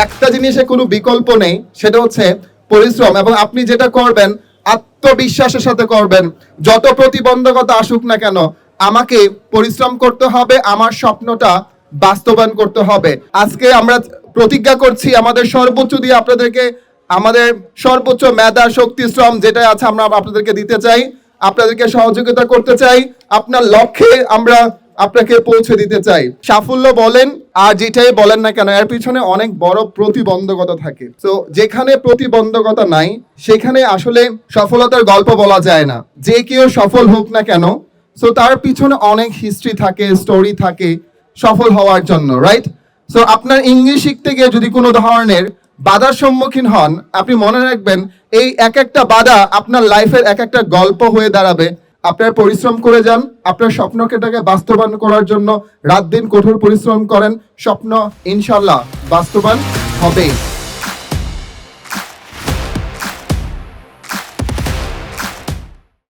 একটা জিনিসে কোনো বিকল্প নেই, সেটা হচ্ছে পরিশ্রম। এবং আপনি যেটা করবেন আত্মবিশ্বাসের সাথে করবেন। যত প্রতিবন্ধকতা আসুক না কেন, আমাকে পরিশ্রম করতে হবে, আমার স্বপ্নটা বাস্তবায়ন করতে হবে। আজকে আমরা প্রতিজ্ঞা করছি আমাদের সর্বোচ্চ দিয়ে আপনাদেরকে, আমাদের সর্বোচ্চ মেধা শক্তি শ্রম যেটা আছে আমরা আপনাদেরকে দিতে চাই, আপনাদেরকে সহযোগিতা করতে চাই, আপনার লক্ষ্যে আমরা আপনাকে পৌঁছে দিতে চাই। সাফল্য বলেন আর যেটাই বলেন না কেন, এর পিছনে অনেক বড় প্রতিবন্ধকতা থাকে। তো যেখানে প্রতিবন্ধকতা নাই সেখানে আসলে সফলতার গল্প বলা যায় না। যে কেউ সফল হোক না কেন, সো তার পিছনে অনেক হিস্ট্রি থাকে, স্টোরি থাকে সফল হওয়ার জন্য, রাইট? সো আপনার ইংলিশ শিখতে গিয়ে যদি কোনো ধরনের বাধার সম্মুখীন হন, আপনি মনে রাখবেন এই এক একটা বাধা আপনার লাইফের এক একটা গল্প হয়ে দাঁড়াবে। আপনার পরিশ্রম করে যান, আপনার স্বপ্নটাকে বাস্তবায়ন করার জন্য রাত দিন কঠোর পরিশ্রম করেন, স্বপ্ন ইনশাল্লাহ বাস্তবায়ন হবে।